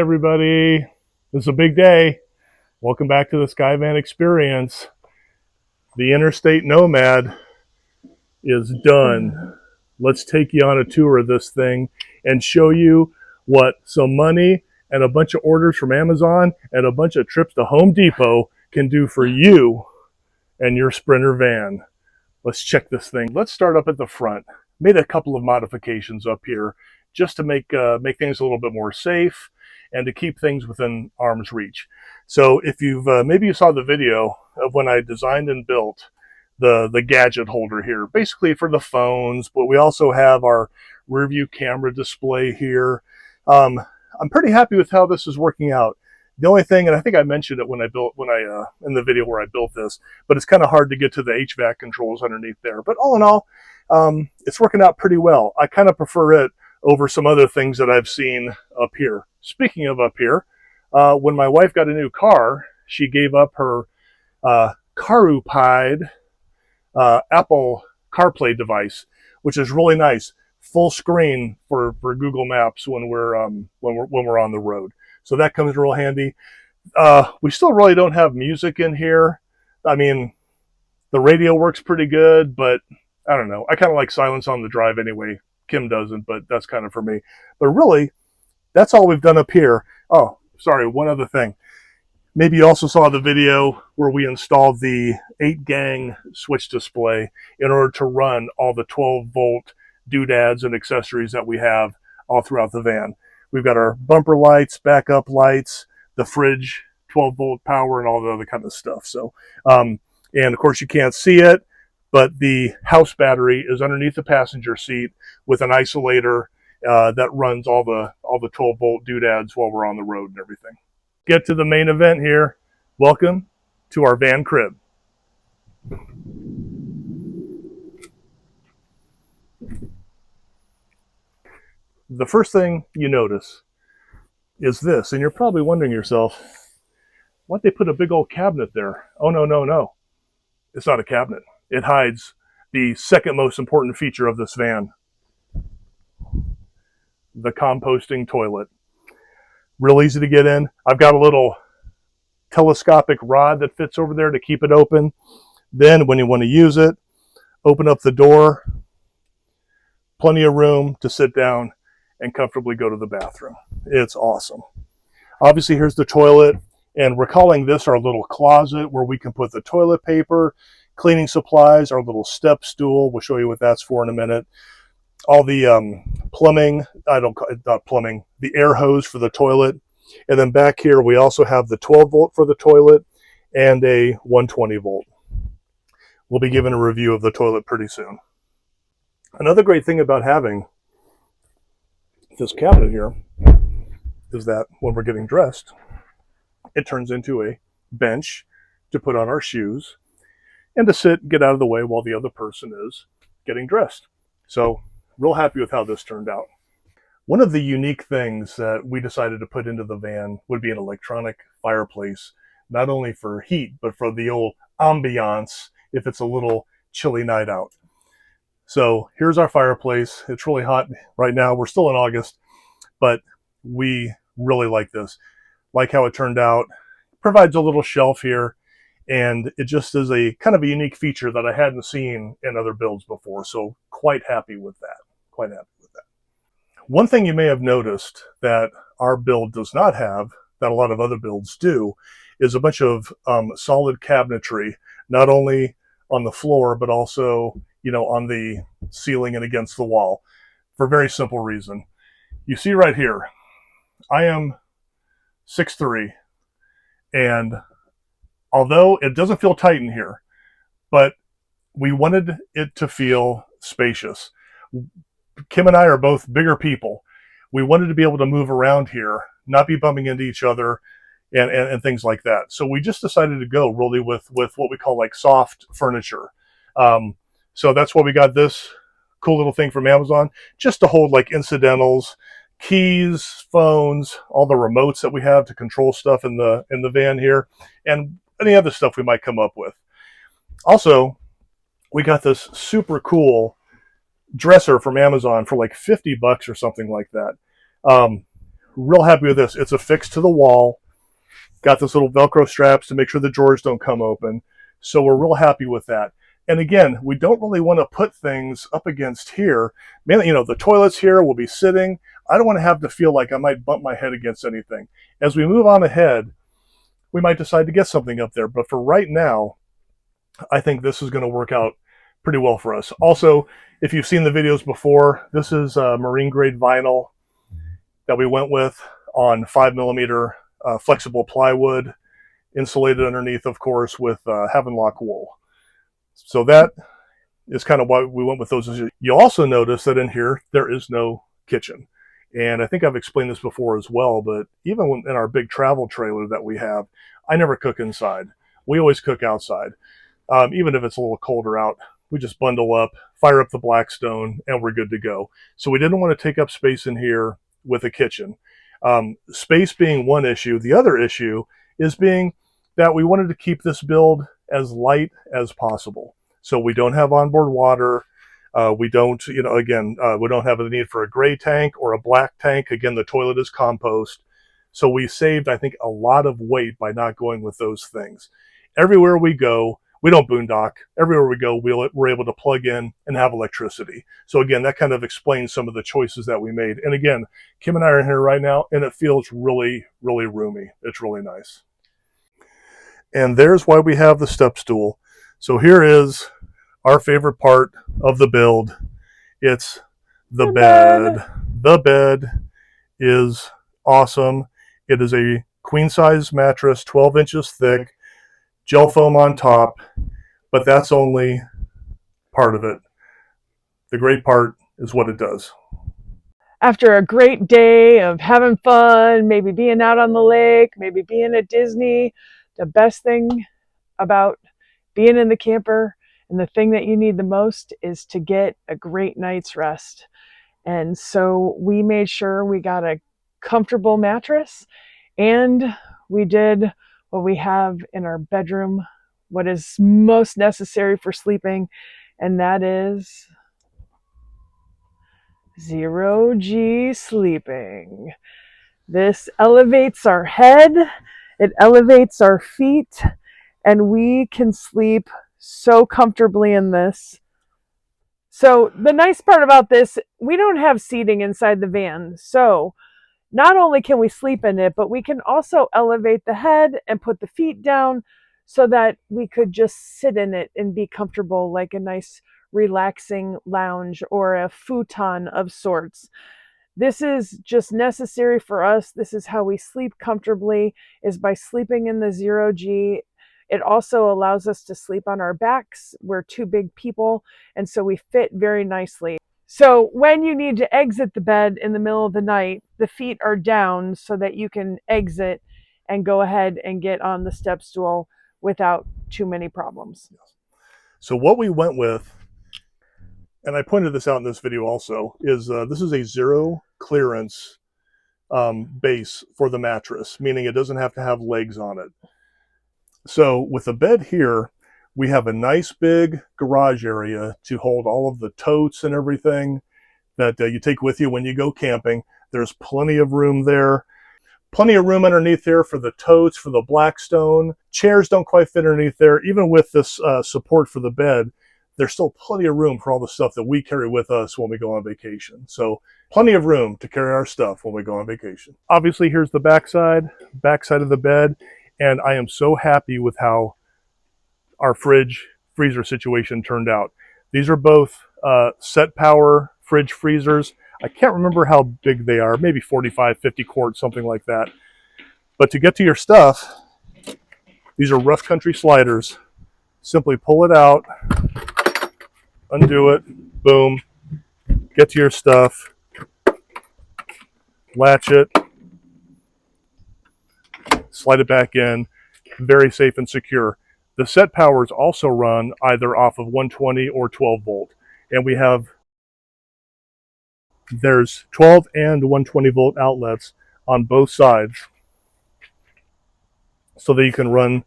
everybody. This is a big day. Welcome back to the Skyvan Experience. The Interstate Nomad is done. Let's take you on a tour of this thing and show you what some money and a bunch of orders from Amazon and a bunch of trips to Home Depot can do for you and your Sprinter van. Let's check this thing. Let's start up at the front. Made a couple of modifications up here just to make things a little bit more safe and to keep things within arm's reach. So if you've maybe you saw the video of when I designed and built the gadget holder here, basically for the phones, but we also have our rear view camera display here. I'm pretty happy with how this is working out. The only thing, and I think I mentioned it when I in the video where I built this, but it's kind of hard to get to the HVAC controls underneath there. But all in all, it's working out pretty well. I kind of prefer it over some other things that I've seen up here. Speaking of up here, when my wife got a new car, she gave up her Carupide Apple CarPlay device, which is really nice, full screen for Google Maps when we're on the road. So that comes real handy. We still really don't have music in here. I mean, the radio works pretty good, but I don't know. I kind of like silence on the drive anyway. Kim doesn't, but that's kind of for me. But really, that's all we've done up here. Oh, sorry, one other thing. Maybe you also saw the video where we installed the 8-gang switch display in order to run all the 12-volt doodads and accessories that we have all throughout the van. We've got our bumper lights, backup lights, the fridge, 12-volt power, and all the other kind of stuff. So, and of course you can't see it, but the house battery is underneath the passenger seat with an isolator that runs all the 12-volt doodads while we're on the road and everything. Get to the main event here. Welcome to our van crib. The first thing you notice is this, and you're probably wondering yourself, why'd they put a big old cabinet there? Oh, no. It's not a cabinet. It hides the second most important feature of this van, the composting toilet. Real easy to get in. I've got a little telescopic rod that fits over there to keep it open. Then when you want to use it, open up the door. Plenty of room to sit down and comfortably go to the bathroom. It's awesome. Obviously, here's the toilet, and we're calling this our little closet where we can put the toilet paper, cleaning supplies, our little step stool. We'll show you what that's for in a minute. All the plumbing, not plumbing, the air hose for the toilet. And then back here, we also have the 12-volt for the toilet and a 120-volt. We'll be giving a review of the toilet pretty soon. Another great thing about having this cabinet here is that when we're getting dressed, it turns into a bench to put on our shoes and to sit and get out of the way while the other person is getting dressed. So, real happy with how this turned out. One of the unique things that we decided to put into the van would be an electronic fireplace, not only for heat, but for the old ambiance if it's a little chilly night out. So here's our fireplace. It's really hot right now. We're still in August, but we really like this. Like how it turned out. Provides a little shelf here, and it just is a kind of a unique feature that I hadn't seen in other builds before. So quite happy with that. Quite happy with that. One thing you may have noticed that our build does not have, that a lot of other builds do, is a bunch of solid cabinetry, not only on the floor, but also, you know, on the ceiling and against the wall, for a very simple reason. You see right here, I am 6'3", and although it doesn't feel tight in here, but we wanted it to feel spacious. Kim and I are both bigger people. We wanted to be able to move around here, not be bumping into each other and things like that. So we just decided to go really with what we call like soft furniture. So that's why we got this cool little thing from Amazon, just to hold like incidentals, keys, phones, all the remotes that we have to control stuff in the van here, and any other stuff we might come up with. Also, we got this super cool dresser from Amazon for like $50 or something like that. Real happy with this. It's affixed to the wall. Got this little Velcro straps to make sure the drawers don't come open. So we're real happy with that. And again, we don't really want to put things up against here. Mainly, the toilets here will be sitting. I don't want to have to feel like I might bump my head against anything. As we move on ahead, we might decide to get something up there. But for right now, I think this is going to work out pretty well for us. Also, if you've seen the videos before, this is marine grade vinyl that we went with on 5mm flexible plywood, insulated underneath, of course, with Havenlock wool. So that is kind of why we went with those. You'll also notice that in here, there is no kitchen. And I think I've explained this before as well, but even in our big travel trailer that we have, I never cook inside. We always cook outside. Even if it's a little colder out, we just bundle up, fire up the Blackstone, and we're good to go. So we didn't want to take up space in here with a kitchen. Space being one issue. The other issue is being that we wanted to keep this build as light as possible. So we don't have onboard water. We don't, we don't have the need for a gray tank or a black tank. Again, the toilet is compost. So we saved, I think, a lot of weight by not going with those things. Everywhere we go, we don't boondock. Everywhere we go, we're able to plug in and have electricity. So again, that kind of explains some of the choices that we made. And again, Kim and I are in here right now, and it feels really, really roomy. It's really nice. And there's why we have the step stool. So here is our favorite part of the build. It's the bed. The bed is awesome. It is a queen size mattress, 12 inches thick, gel foam on top, but that's only part of it. The great part is what it does. After a great day of having fun, maybe being out on the lake, maybe being at Disney, the best thing about being in the camper and the thing that you need the most is to get a great night's rest. And so we made sure we got a comfortable mattress, and we did what we have in our bedroom, what is most necessary for sleeping, and that is 0G sleeping. This elevates our head, it elevates our feet, and we can sleep so comfortably in this. So the nice part about this, we don't have seating inside the van. So not only can we sleep in it, but we can also elevate the head and put the feet down so that we could just sit in it and be comfortable, like a nice relaxing lounge or a futon of sorts. This is just necessary for us. This is how we sleep comfortably, is by sleeping in the 0G. It also allows us to sleep on our backs. We're two big people, and so we fit very nicely. So when you need to exit the bed in the middle of the night, the feet are down so that you can exit and go ahead and get on the step stool without too many problems. So what we went with, and I pointed this out in this video also, is this is a zero clearance base for the mattress, meaning it doesn't have to have legs on it. So with the bed here, we have a nice big garage area to hold all of the totes and everything that you take with you when you go camping. There's plenty of room there. Plenty of room underneath there for the totes, for the Blackstone. Chairs don't quite fit underneath there. Even with this support for the bed, there's still plenty of room for all the stuff that we carry with us when we go on vacation. So plenty of room to carry our stuff when we go on vacation. Obviously, here's the backside of the bed. And I am so happy with how our freezer situation turned out. These are both set power fridge freezers. I can't remember how big they are, maybe 45, 50 quart, something like that. But to get to your stuff, these are rough country sliders. Simply pull it out, undo it, boom, get to your stuff, latch it, slide it back in, very safe and secure. The set powers also run either off of 120 or 12 volt. And there's 12 and 120 volt outlets on both sides so that you can run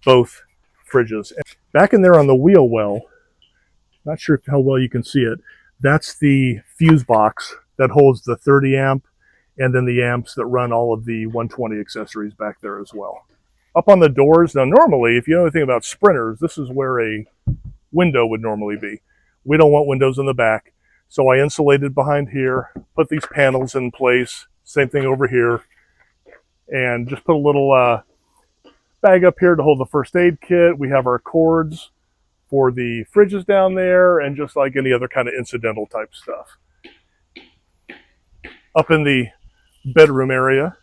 both fridges. And back in there on the wheel well, not sure how well you can see it, that's the fuse box that holds the 30 amp and then the amps that run all of the 120 accessories back there as well. Up on the doors, now normally, if you know anything about sprinters, this is where a window would normally be. We don't want windows in the back, so I insulated behind here, put these panels in place, same thing over here, and just put a little bag up here to hold the first aid kit. We have our cords for the fridges down there, and just like any other kind of incidental type stuff. Up in the bedroom area,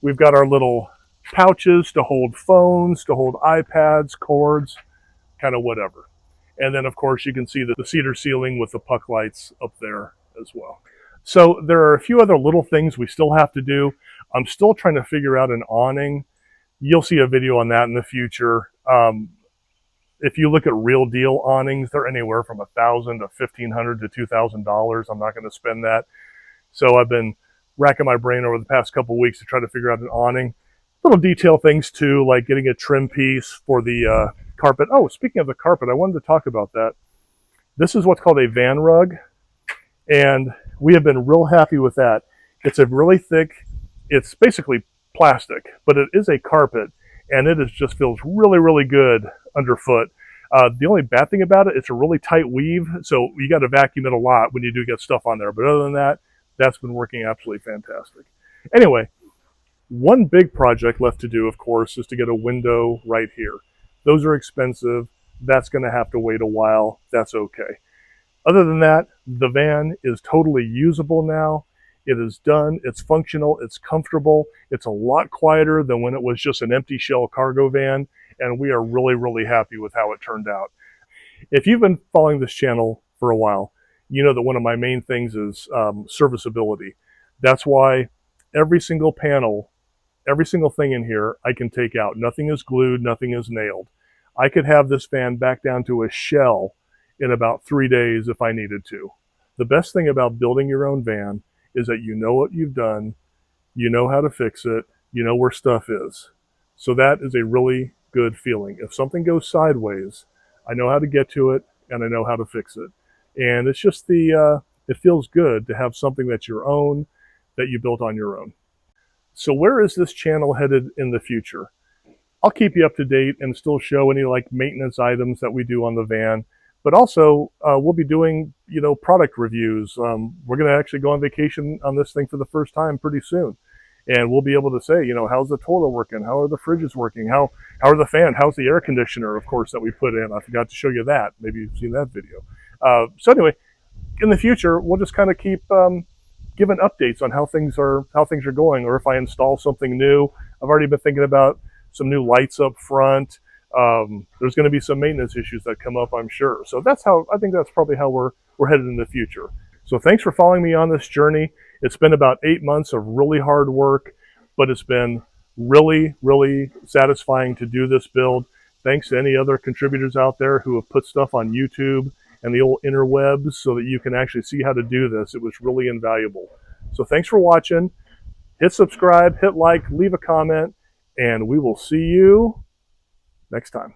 we've got our little pouches to hold phones, to hold iPads, cords, kind of whatever. And then, of course, you can see the cedar ceiling with the puck lights up there as well. So there are a few other little things we still have to do. I'm still trying to figure out an awning. You'll see a video on that in the future. If you look at real deal awnings, they're anywhere from $1,000 to $1,500 to $2,000. I'm not going to spend that. So I've been racking my brain over the past couple of weeks to try to figure out an awning. Little detail things too, like getting a trim piece for the carpet. Oh, speaking of the carpet, I wanted to talk about that. This is what's called a van rug, and we have been real happy with that. It's a really thick, it's basically plastic, but it is a carpet, and it just feels really, really good underfoot. The only bad thing about it, it's a really tight weave, so you got to vacuum it a lot when you do get stuff on there. But other than that, that's been working absolutely fantastic. Anyway, one big project left to do, of course, is to get a window right here. Those are expensive. That's going to have to wait a while. That's okay. Other than that, the van is totally usable now. It is done. It's functional. It's comfortable. It's a lot quieter than when it was just an empty shell cargo van, and we are really, really happy with how it turned out. If you've been following this channel for a while, you know that one of my main things is serviceability. That's why every single panel, every single thing in here, I can take out. Nothing is glued, nothing is nailed. I could have this van back down to a shell in about 3 days if I needed to. The best thing about building your own van is that you know what you've done, you know how to fix it, you know where stuff is. So that is a really good feeling. If something goes sideways, I know how to get to it and I know how to fix it. And it's just it feels good to have something that's your own, that you built on your own. So where is this channel headed in the future? I'll keep you up to date and still show any like maintenance items that we do on the van, but also we'll be doing, product reviews. We're going to actually go on vacation on this thing for the first time pretty soon. And we'll be able to say, how's the toilet working? How are the fridges working? How are the fan? How's the air conditioner, of course, that we put in? I forgot to show you that. Maybe you've seen that video. So anyway, in the future, we'll just kind of keep giving updates on how things are going, or if I install something new. I've already been thinking about some new lights up front. There's going to be some maintenance issues that come up, I'm sure. So I think that's probably how we're headed in the future. So thanks for following me on this journey. It's been about 8 months of really hard work, but it's been really, really satisfying to do this build. Thanks to any other contributors out there who have put stuff on YouTube and the old interwebs so that you can actually see how to do this. It was really invaluable. So thanks for watching. Hit subscribe, hit like, leave a comment, and we will see you next time.